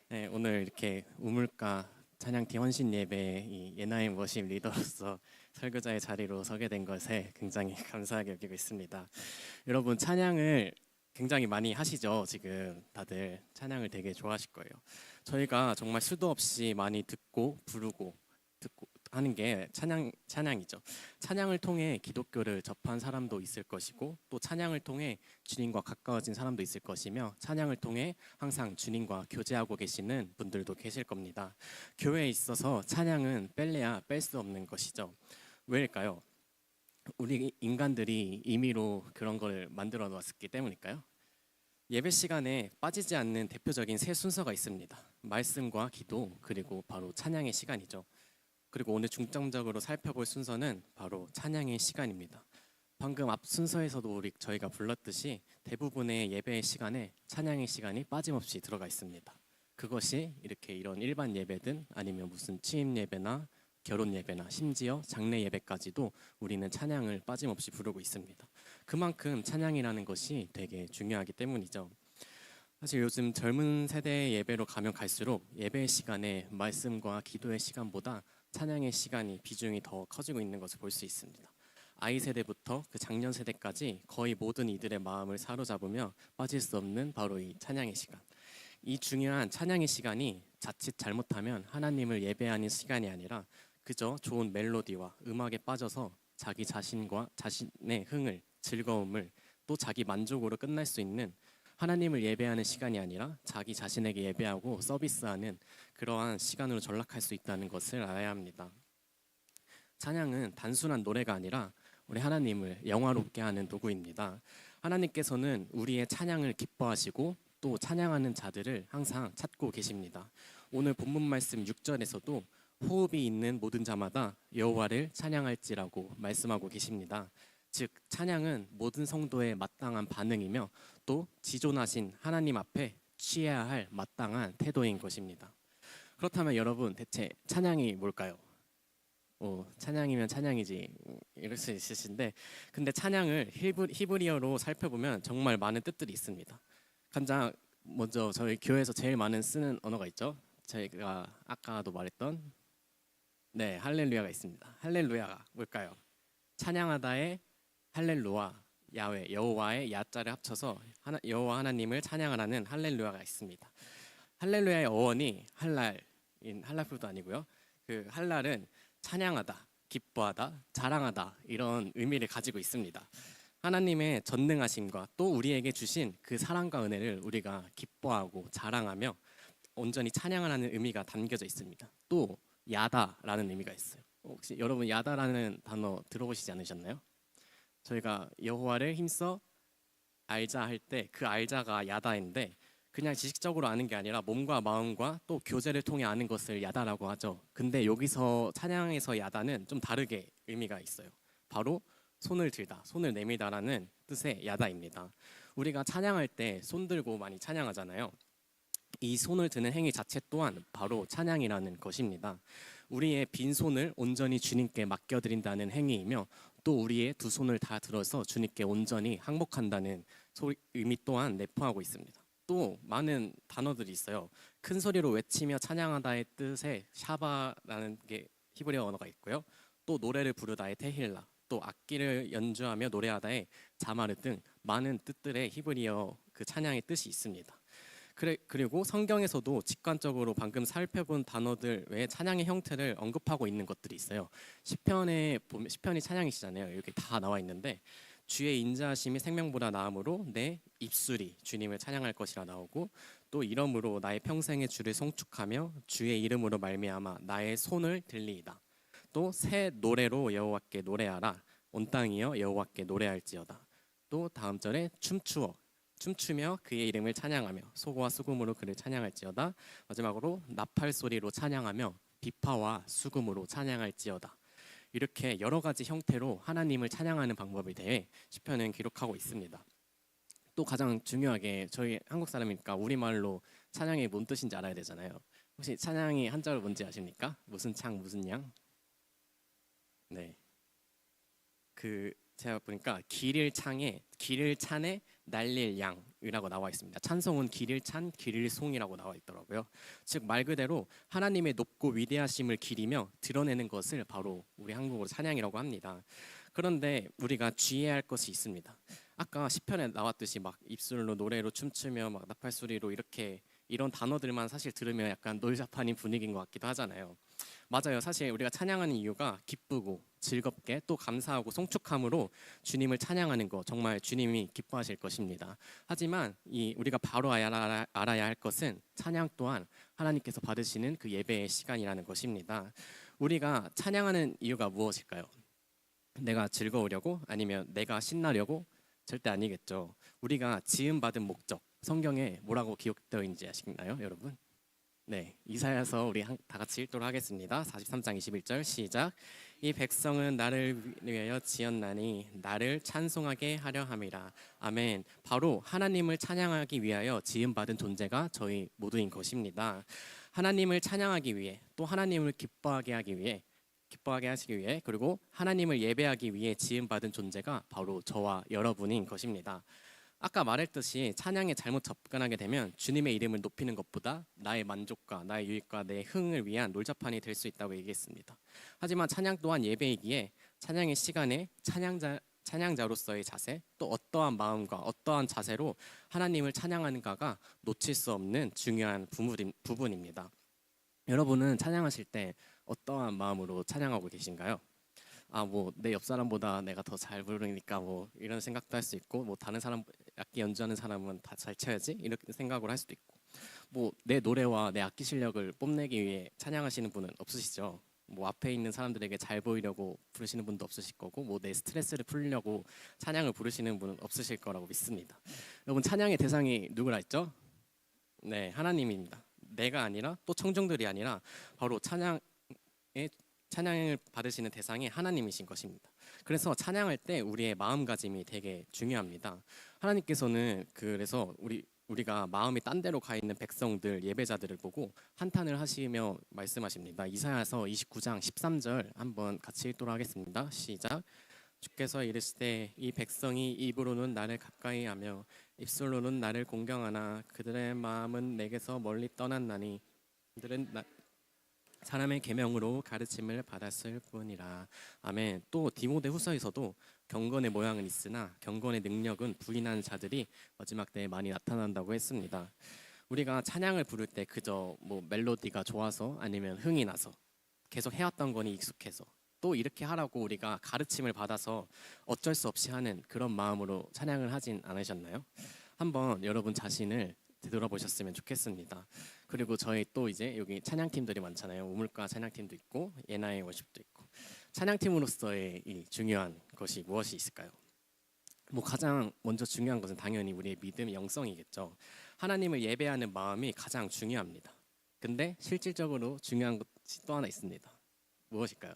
네, 오늘 이렇게 우물가 찬양팀 헌신 예배 이 예나임 워십 리더로서 설교자의 자리로 서게 된 것에 굉장히 감사하게 여기고 있습니다. 여러분 찬양을 굉장히 많이 하시죠? 지금 다들 찬양을 되게 좋아하실 거예요. 저희가 정말 수도 없이 많이 듣고 부르고 듣고 하는 게 찬양이죠. 찬양을 통해 기독교를 접한 사람도 있을 것이고 또 찬양을 통해 주님과 가까워진 사람도 있을 것이며 찬양을 통해 항상 주님과 교제하고 계시는 분들도 계실 겁니다. 교회에 있어서 찬양은 뺄래야 뺄 수 없는 것이죠. 왜일까요? 우리 인간들이 임의로 그런 걸 만들어 놓았기 때문일까요? 예배 시간에 빠지지 않는 대표적인 세 순서가 있습니다. 말씀과 기도 그리고 바로 찬양의 시간이죠. 그리고 오늘 중점적으로 살펴볼 순서는 바로 찬양의 시간입니다. 방금 앞 순서에서도 저희가 불렀듯이 대부분의 예배의 시간에 찬양의 시간이 빠짐없이 들어가 있습니다. 그것이 이렇게 이런 일반 예배든 아니면 무슨 취임 예배나 결혼 예배나 심지어 장례 예배까지도 우리는 찬양을 빠짐없이 부르고 있습니다. 그만큼 찬양이라는 것이 되게 중요하기 때문이죠. 사실 요즘 젊은 세대 예배로 가면 갈수록 예배의 시간에 말씀과 기도의 시간보다 찬양의 시간이 비중이 더 커지고 있는 것을 볼 수 있습니다. 아이 세대부터 그 장년 세대까지 거의 모든 이들의 마음을 사로잡으며 빠질 수 없는 바로 이 찬양의 시간. 이 중요한 찬양의 시간이 자칫 잘못하면 하나님을 예배하는 시간이 아니라 그저 좋은 멜로디와 음악에 빠져서 자기 자신과 자신의 흥을, 즐거움을 또 자기 만족으로 끝날 수 있는 하나님을 예배하는 시간이 아니라 자기 자신에게 예배하고 서비스하는 그러한 시간으로 전락할 수 있다는 것을 알아야 합니다. 찬양은 단순한 노래가 아니라 우리 하나님을 영화롭게 하는 도구입니다. 하나님께서는 우리의 찬양을 기뻐하시고 또 찬양하는 자들을 항상 찾고 계십니다. 오늘 본문 말씀 6절에서도 호흡이 있는 모든 자마다 여호와를 찬양할지라고 말씀하고 계십니다. 즉 찬양은 모든 성도의 마땅한 반응이며 또 지존하신 하나님 앞에 취해야 할 마땅한 태도인 것입니다. 그렇다면 여러분 대체 찬양이 뭘까요? 찬양이면 찬양이지 이럴 수 있으신데 근데 찬양을 히브리어로 살펴보면 정말 많은 뜻들이 있습니다. 가장 먼저 저희 교회에서 제일 많은 쓰는 언어가 있죠. 저희가 아까도 말했던 네 할렐루야가 있습니다. 할렐루야가 뭘까요? 찬양하다의 할렐루야 야훼 여호와의 야자를 합쳐서 여호와 하나님을 찬양하라는 할렐루야가 있습니다. 할렐루야의 어원이 할랄인 할랄푸도 아니고요. 그 할랄은 찬양하다, 기뻐하다, 자랑하다 이런 의미를 가지고 있습니다. 하나님의 전능하심과 또 우리에게 주신 그 사랑과 은혜를 우리가 기뻐하고 자랑하며 온전히 찬양하라는 의미가 담겨져 있습니다. 또 야다라는 의미가 있어요. 혹시 여러분 야다라는 단어 들어보시지 않으셨나요? 저희가 여호와를 힘써 알자 할 때 그 알자가 야다인데 그냥 지식적으로 아는 게 아니라 몸과 마음과 또 교제를 통해 아는 것을 야다라고 하죠. 근데 여기서 찬양에서 야다는 좀 다르게 의미가 있어요. 바로 손을 들다, 손을 내밀다라는 뜻의 야다입니다. 우리가 찬양할 때 손 들고 많이 찬양하잖아요. 이 손을 드는 행위 자체 또한 바로 찬양이라는 것입니다. 우리의 빈 손을 온전히 주님께 맡겨드린다는 행위이며 또 우리의 두 손을 다 들어서 주님께 온전히 항복한다는 의미 또한 내포하고 있습니다. 또 많은 단어들이 있어요. 큰 소리로 외치며 찬양하다의 뜻의 샤바라는 게 히브리어 언어가 있고요. 또 노래를 부르다의 테힐라, 또 악기를 연주하며 노래하다의 자마르 등 많은 뜻들의 히브리어 그 찬양의 뜻이 있습니다. 그리고 성경에서도 직관적으로 방금 살펴본 단어들 외에 찬양의 형태를 언급하고 있는 것들이 있어요. 시편에 보면 시편이 찬양이시잖아요. 이렇게 다 나와 있는데 주의 인자하심이 생명보다 나음으로 내 입술이 주님을 찬양할 것이라 나오고 또 이러므로 나의 평생의 주를 송축하며 주의 이름으로 말미암아 나의 손을 들리이다. 또 새 노래로 여호와께 노래하라. 온 땅이여 여호와께 노래할지어다. 또 다음 절에 춤추며 그의 이름을 찬양하며 소고와 수금으로 그를 찬양할지어다. 마지막으로 나팔 소리로 찬양하며 비파와 수금으로 찬양할지어다. 이렇게 여러 가지 형태로 하나님을 찬양하는 방법에 대해 시편은 기록하고 있습니다. 또 가장 중요하게 저희 한국 사람이니까 우리말로 찬양이 뭔 뜻인지 알아야 되잖아요. 혹시 찬양이 한자로 뭔지 아십니까? 무슨 창 무슨 양? 네. 제가 보니까 길을 찬에 날릴 양이라고 나와 있습니다. 찬송은 길을 찬 길을 송이라고 나와 있더라고요. 즉 말 그대로 하나님의 높고 위대하심을 기리며 드러내는 것을 바로 우리 한국어로 찬양이라고 합니다. 그런데 우리가 주의해야 할 것이 있습니다. 아까 시편에 나왔듯이 막 입술로 노래로 춤추며 막 나팔 소리로 이렇게 이런 단어들만 사실 들으면 약간 놀자판인 분위기인 것 같기도 하잖아요. 맞아요. 사실 우리가 찬양하는 이유가 기쁘고 즐겁게 또 감사하고 송축함으로 주님을 찬양하는 거 정말 주님이 기뻐하실 것입니다. 하지만 우리가 바로 알아야 할 것은 찬양 또한 하나님께서 받으시는 그 예배의 시간이라는 것입니다. 우리가 찬양하는 이유가 무엇일까요? 내가 즐거우려고 아니면 내가 신나려고? 절대 아니겠죠. 우리가 지음받은 목적 성경에 뭐라고 기록되어 있는지 아시나요, 여러분? 네, 이사야서 우리 다 같이 읽도록 하겠습니다. 43장 21절 시작. 이 백성은 나를 위하여 지었나니 나를 찬송하게 하려 함이라. 아멘. 바로 하나님을 찬양하기 위하여 지음받은 존재가 저희 모두인 것입니다. 하나님을 찬양하기 위해 또 하나님을 기뻐하게 하시기 위해 그리고 하나님을 예배하기 위해 지음받은 존재가 바로 저와 여러분인 것입니다. 아까 말했듯이 찬양에 잘못 접근하게 되면 주님의 이름을 높이는 것보다 나의 만족과 나의 유익과 내 흥을 위한 놀자판이 될 수 있다고 얘기했습니다. 하지만 찬양 또한 예배이기에 찬양의 시간에 찬양자로서의 자세 또 어떠한 마음과 어떠한 자세로 하나님을 찬양하는가가 놓칠 수 없는 중요한 부분입니다. 여러분은 찬양하실 때 어떠한 마음으로 찬양하고 계신가요? 뭐 내 옆 사람보다 내가 더 잘 부르니까 뭐 이런 생각도 할 수 있고, 뭐 다른 사람 악기 연주하는 사람은 다 잘 쳐야지 이렇게 생각을 할 수도 있고, 뭐 내 노래와 내 악기 실력을 뽐내기 위해 찬양하시는 분은 없으시죠. 뭐 앞에 있는 사람들에게 잘 보이려고 부르시는 분도 없으실 거고, 뭐 내 스트레스를 풀려고 찬양을 부르시는 분은 없으실 거라고 믿습니다. 여러분, 찬양의 대상이 누구라 했죠? 네, 하나님입니다. 내가 아니라 또 청중들이 아니라 바로 찬양을 받으시는 대상이 하나님이신 것입니다. 그래서 찬양할 때 우리의 마음가짐이 되게 중요합니다. 하나님께서는 그래서 우리가 마음이 딴 데로 가 있는 백성들, 예배자들을 보고 한탄을 하시며 말씀하십니다. 이사야서 29장 13절 한번 같이 읽도록 하겠습니다. 시작. 주께서 이르시되 이 백성이 입으로는 나를 가까이 하며 입술로는 나를 공경하나 그들의 마음은 내게서 멀리 떠났나니 그들은 사람의 계명으로 가르침을 받았을 뿐이라. 아멘. 또 디모데후서에서도 경건의 모양은 있으나 경건의 능력은 부인한 자들이 마지막 때에 많이 나타난다고 했습니다. 우리가 찬양을 부를 때 그저 뭐 멜로디가 좋아서 아니면 흥이 나서 계속 해왔던 거니 익숙해서 또 이렇게 하라고 우리가 가르침을 받아서 어쩔 수 없이 하는 그런 마음으로 찬양을 하진 않으셨나요? 한번 여러분 자신을 되돌아보셨으면 좋겠습니다. 그리고 저희 또 이제 여기 찬양팀들이 많잖아요. 우물가 찬양팀도 있고 예나의 워십도 있고, 찬양팀으로서의 이 중요한 것이 무엇이 있을까요? 뭐 가장 먼저 중요한 것은 당연히 우리의 믿음, 영성이겠죠. 하나님을 예배하는 마음이 가장 중요합니다. 근데 실질적으로 중요한 것이 또 하나 있습니다. 무엇일까요?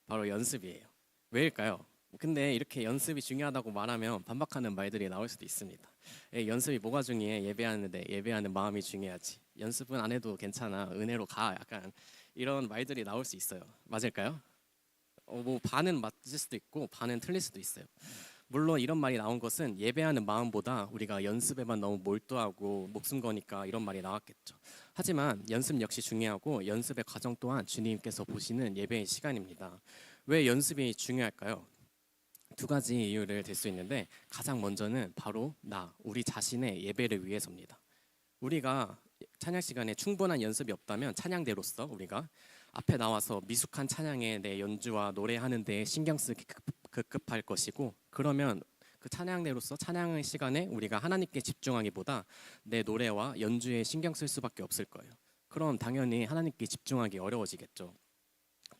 바로 연습이에요. 왜일까요? 근데 이렇게 연습이 중요하다고 말하면 반박하는 말들이 나올 수도 있습니다. 연습이 뭐가 중요해? 예배하는데 예배하는 마음이 중요하지. 연습은 안 해도 괜찮아. 은혜로 가. 약간 이런 말들이 나올 수 있어요. 맞을까요? 뭐 반은 맞을 수도 있고 반은 틀릴 수도 있어요. 물론 이런 말이 나온 것은 예배하는 마음보다 우리가 연습에만 너무 몰두하고 목숨 거니까 이런 말이 나왔겠죠. 하지만 연습 역시 중요하고 연습의 과정 또한 주님께서 보시는 예배의 시간입니다. 왜 연습이 중요할까요? 두 가지 이유를 들 수 있는데, 가장 먼저는 바로 우리 자신의 예배를 위해서입니다. 우리가 찬양 시간에 충분한 연습이 없다면 찬양대로서 우리가 앞에 나와서 미숙한 찬양에 내 연주와 노래하는 데에 신경 쓰기 급급할 것이고, 그러면 그 찬양대로서 찬양의 시간에 우리가 하나님께 집중하기보다 내 노래와 연주에 신경 쓸 수밖에 없을 거예요. 그럼 당연히 하나님께 집중하기 어려워지겠죠.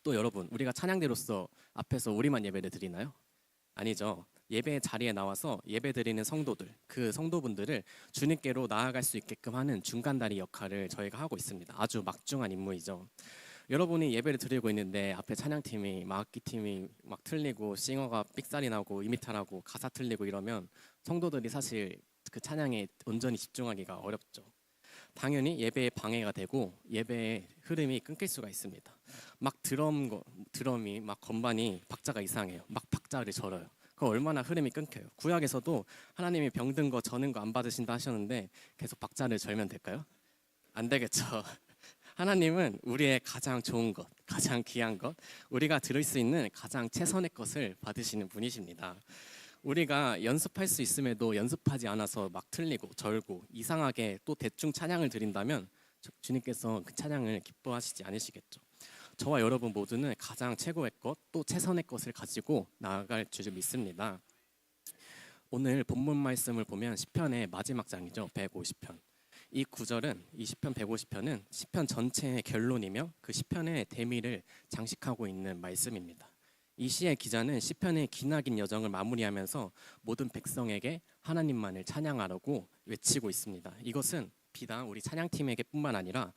또 여러분, 우리가 찬양대로서 앞에서 우리만 예배를 드리나요? 아니죠. 예배 자리에 나와서 예배 드리는 성도들, 그 성도분들을 주님께로 나아갈 수 있게끔 하는 중간다리 역할을 저희가 하고 있습니다. 아주 막중한 임무이죠. 여러분이 예배를 드리고 있는데 앞에 찬양팀이 악기팀이 막 틀리고 싱어가 삑살이 나고 이미탈하고 가사 틀리고 이러면 성도들이 사실 그 찬양에 온전히 집중하기가 어렵죠. 당연히 예배에 방해가 되고 예배의 흐름이 끊길 수가 있습니다. 막 드럼이 막 건반이 박자가 이상해요. 막 박자를 절어요. 그거 얼마나 흐름이 끊겨요. 구약에서도 하나님이 병든 거 저는 거 안 받으신다 하셨는데 계속 박자를 절면 될까요? 안 되겠죠. 하나님은 우리의 가장 좋은 것, 가장 귀한 것, 우리가 들을 수 있는 가장 최선의 것을 받으시는 분이십니다. 우리가 연습할 수 있음에도 연습하지 않아서 막 틀리고 절고 이상하게 또 대충 찬양을 드린다면 주님께서 그 찬양을 기뻐하시지 않으시겠죠. 저와 여러분 모두는 가장 최고의 것, 또 최선의 것을 가지고 나아갈 줄 믿습니다. 오늘 본문 말씀을 보면 시편의 마지막 장이죠. 150편. 이 구절은 이 시편 150편은 시편 전체의 결론이며 그 시편의 대미를 장식하고 있는 말씀입니다. 이 시의 기자는 시편의 기나긴 여정을 마무리하면서 모든 백성에게 하나님만을 찬양하라고 외치고 있습니다. 이것은 비단 우리 찬양팀에게뿐만 아니라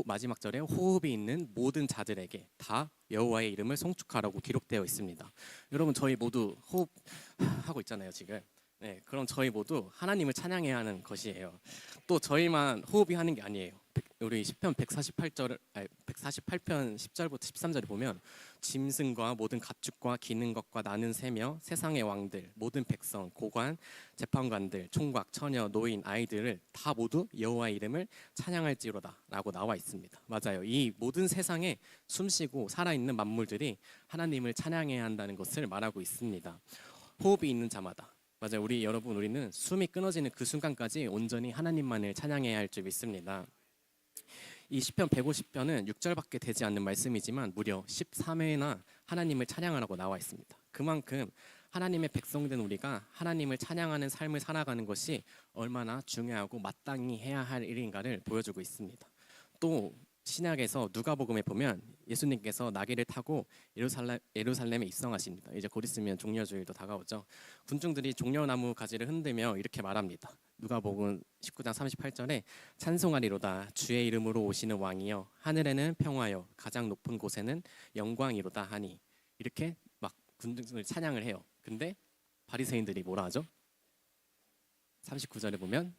마지막 절에 호흡이 있는 모든 자들에게 다 여호와의 이름을 송축하라고 기록되어 있습니다. 여러분 저희 모두 호흡하고 있잖아요 지금. 네, 그럼 저희 모두 하나님을 찬양해야 하는 것이에요. 또 저희만 호흡이 하는 게 아니에요. 우리 시편 148편 10절부터 13절에 보면 짐승과 모든 가축과 기는 것과 나는 새며 세상의 왕들 모든 백성 고관 재판관들 총각 처녀 노인 아이들을 다 모두 여호와의 이름을 찬양할지로다라고 나와 있습니다. 맞아요. 이 모든 세상에 숨쉬고 살아있는 만물들이 하나님을 찬양해야 한다는 것을 말하고 있습니다. 호흡이 있는 자마다 맞아요. 우리는 숨이 끊어지는 그 순간까지 온전히 하나님만을 찬양해야 할 줄 믿습니다. 이 시편 150편은 6절밖에 되지 않는 말씀이지만 무려 13회나 하나님을 찬양하라고 나와 있습니다. 그만큼 하나님의 백성된 우리가 하나님을 찬양하는 삶을 살아가는 것이 얼마나 중요하고 마땅히 해야 할 일인가를 보여주고 있습니다. 또 신약에서 누가복음에 보면 예수님께서 나귀를 타고 예루살렘에 입성하십니다. 이제 곧 있으면 종려주일도 다가오죠. 군중들이 종려나무 가지를 흔들며 이렇게 말합니다. 누가복음 19장 38절에 찬송하리로다 주의 이름으로 오시는 왕이여 하늘에는 평화여 가장 높은 곳에는 영광이로다 하니 이렇게 막 군중들이 찬양을 해요. 근데 바리새인들이 뭐라 하죠? 39절에 보면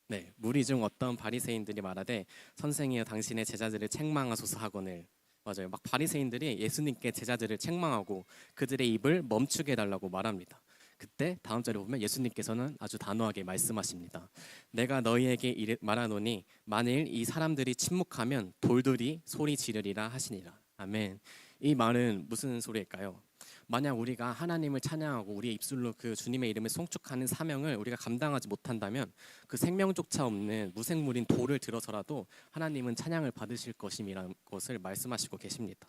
네, 무리 중 어떤 바리새인들이 말하되 선생이여 당신의 제자들을 책망하소서 하거늘 맞아요. 막 바리새인들이 예수님께 제자들을 책망하고 그들의 입을 멈추게 해달라고 말합니다. 그때 다음 절에 보면 예수님께서는 아주 단호하게 말씀하십니다. 내가 너희에게 말하노니 만일 이 사람들이 침묵하면 돌들이 소리 지르리라 하시니라. 아멘. 이 말은 무슨 소리일까요? 만약 우리가 하나님을 찬양하고 우리의 입술로 그 주님의 이름을 송축하는 사명을 우리가 감당하지 못한다면 그 생명조차 없는 무생물인 돌을 들어서라도 하나님은 찬양을 받으실 것임이라는 것을 말씀하시고 계십니다.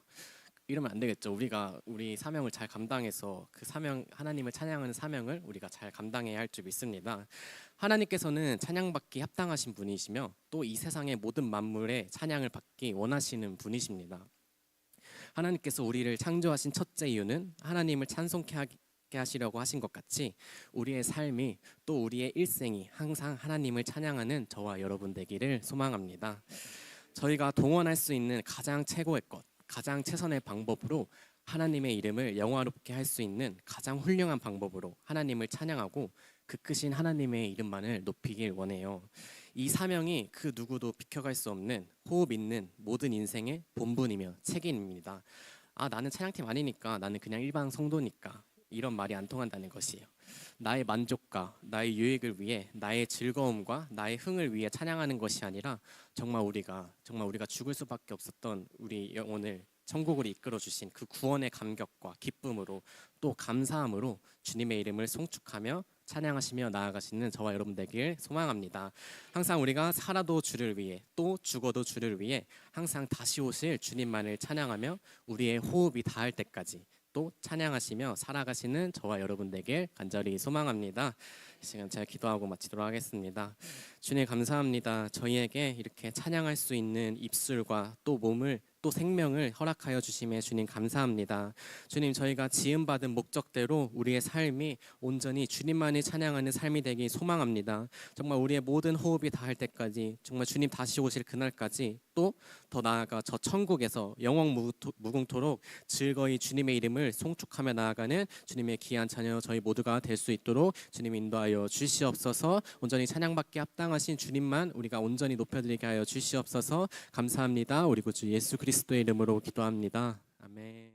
이러면 안 되겠죠. 우리 사명을 잘 감당해서 그 사명 하나님을 찬양하는 사명을 우리가 잘 감당해야 할 줄 믿습니다. 하나님께서는 찬양받기 합당하신 분이시며 또 이 세상의 모든 만물의 찬양을 받기 원하시는 분이십니다. 하나님께서 우리를 창조하신 첫째 이유는 하나님을 찬송케 하시려고 하신 것 같이 우리의 삶이 또 우리의 일생이 항상 하나님을 찬양하는 저와 여러분 되기를 소망합니다. 저희가 동원할 수 있는 가장 최고의 것, 가장 최선의 방법으로 하나님의 이름을 영화롭게 할 수 있는 가장 훌륭한 방법으로 하나님을 찬양하고 그 크신 하나님의 이름만을 높이길 원해요. 이 사명이 그 누구도 비켜갈 수 없는 호흡 있는 모든 인생의 본분이며 책임입니다. 나는 찬양팀 아니니까 나는 그냥 일반 성도니까 이런 말이 안 통한다는 것이에요. 나의 만족과 나의 유익을 위해 나의 즐거움과 나의 흥을 위해 찬양하는 것이 아니라 정말 우리가 죽을 수밖에 없었던 우리 영혼을 천국으로 이끌어 주신 그 구원의 감격과 기쁨으로 또 감사함으로 주님의 이름을 송축하며 찬양하시며 나아가시는 저와 여러분 되길 소망합니다. 항상 우리가 살아도 주를 위해 또 죽어도 주를 위해 항상 다시 오실 주님만을 찬양하며 우리의 호흡이 닿을 때까지 또 찬양하시며 살아가시는 저와 여러분 되길 간절히 소망합니다. 이 시간 제가 기도하고 마치도록 하겠습니다. 주님 감사합니다. 저희에게 이렇게 찬양할 수 있는 입술과 또 몸을 또 생명을 허락하여 주심에 주님 감사합니다. 주님 저희가 지음받은 목적대로 우리의 삶이 온전히 주님만을 찬양하는 삶이 되기 소망합니다. 정말 우리의 모든 호흡이 닿을 때까지 정말 주님 다시 오실 그날까지 또 더 나아가 저 천국에서 영원 무궁토록 즐거이 주님의 이름을 송축하며 나아가는 주님의 귀한 자녀 저희 모두가 될 수 있도록 주님 인도하여 주시옵소서. 온전히 찬양받기 합당하신 주님만 우리가 온전히 높여드리게 하여 주시옵소서. 감사합니다. 우리 구주 예수 그리스도의 이름으로 기도합니다. 아멘.